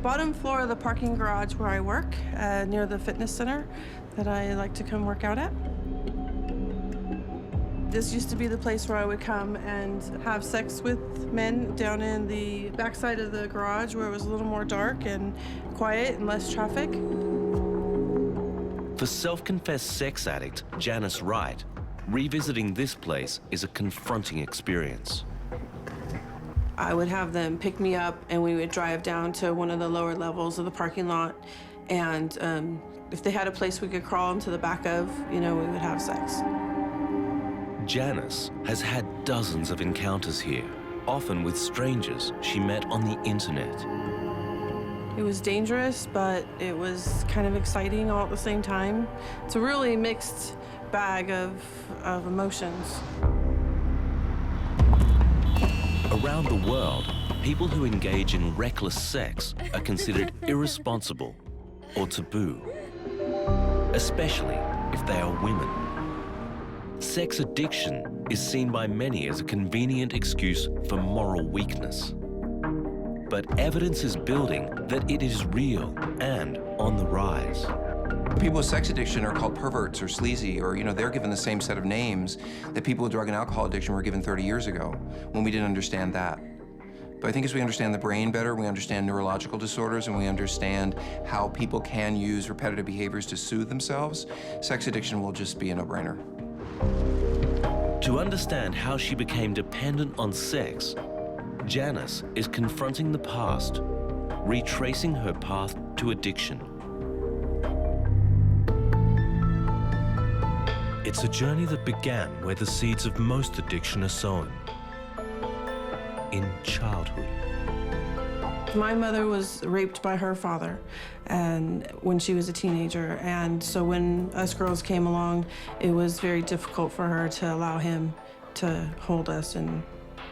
bottom floor of the parking garage where I work, near the fitness center that I like to come work out at. This used to be the place where I would come and have sex with men down in the backside of the garage where it was a little more dark and quiet and less traffic. For self-confessed sex addict Janice Wright, revisiting this place is a confronting experience. I would have them pick me up and we would drive down to one of the lower levels of the parking lot. And if they had a place we could crawl into the back of, we would have sex. Janice has had dozens of encounters here, often with strangers she met on the internet. It was dangerous, but it was kind of exciting all at the same time. It's a really mixed bag of emotions. Around the world, people who engage in reckless sex are considered irresponsible or taboo, especially if they are women. Sex addiction is seen by many as a convenient excuse for moral weakness. But evidence is building that it is real and on the rise. People with sex addiction are called perverts or sleazy, or they're given the same set of names that people with drug and alcohol addiction were given 30 years ago, when we didn't understand that. But I think as we understand the brain better, we understand neurological disorders, and we understand how people can use repetitive behaviors to soothe themselves, sex addiction will just be a no-brainer. To understand how she became dependent on sex, Janice is confronting the past, retracing her path to addiction. It's a journey that began where the seeds of most addiction are sown, in childhood. My mother was raped by her father and when she was a teenager, and so when us girls came along, it was very difficult for her to allow him to hold us and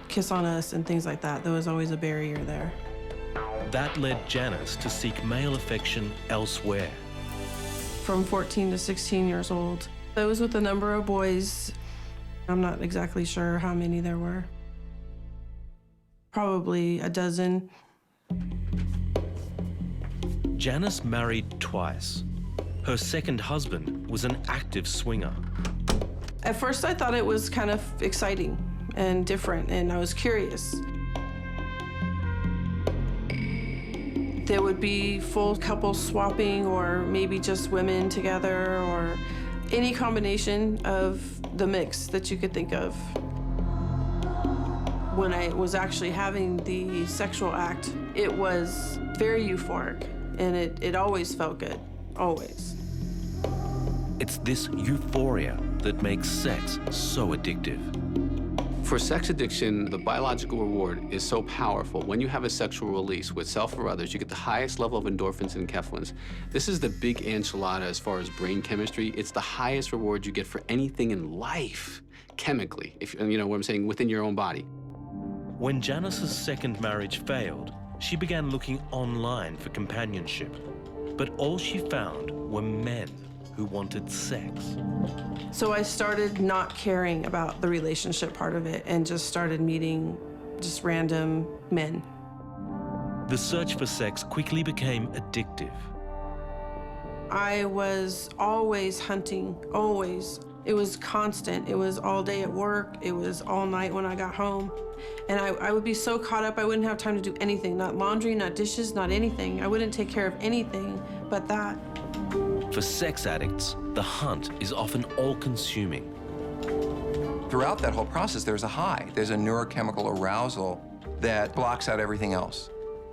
kiss on us and things like that. There was always a barrier there. That led Janice to seek male affection elsewhere. From 14 to 16 years old, I was with a number of boys. I'm not exactly sure how many there were. Probably a dozen. Janice married twice. Her second husband was an active swinger. At first, I thought it was kind of exciting and different, and I was curious. There would be full couples swapping, or maybe just women together, or any combination of the mix that you could think of. When I was actually having the sexual act, it was very euphoric, and it always felt good, always. It's this euphoria that makes sex so addictive. For sex addiction, the biological reward is so powerful. When you have a sexual release with self or others, you get the highest level of endorphins and enkephalins. This is the big enchilada as far as brain chemistry. It's the highest reward you get for anything in life, chemically, if you know what I'm saying, within your own body. When Janice's second marriage failed, she began looking online for companionship. But all she found were men who wanted sex. So I started not caring about the relationship part of it and just started meeting just random men. The search for sex quickly became addictive. I was always hunting, always. It was constant. It was all day at work. It was all night when I got home. And I would be so caught up, I wouldn't have time to do anything. Not laundry, not dishes, not anything. I wouldn't take care of anything but that. For sex addicts, the hunt is often all-consuming. Throughout that whole process, there's a high. There's a neurochemical arousal that blocks out everything else.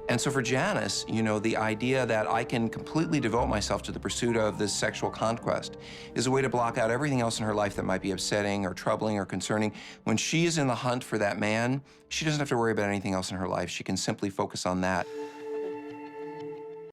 And so for Janice, the idea that I can completely devote myself to the pursuit of this sexual conquest is a way to block out everything else in her life that might be upsetting or troubling or concerning. When she is in the hunt for that man, she doesn't have to worry about anything else in her life. She can simply focus on that.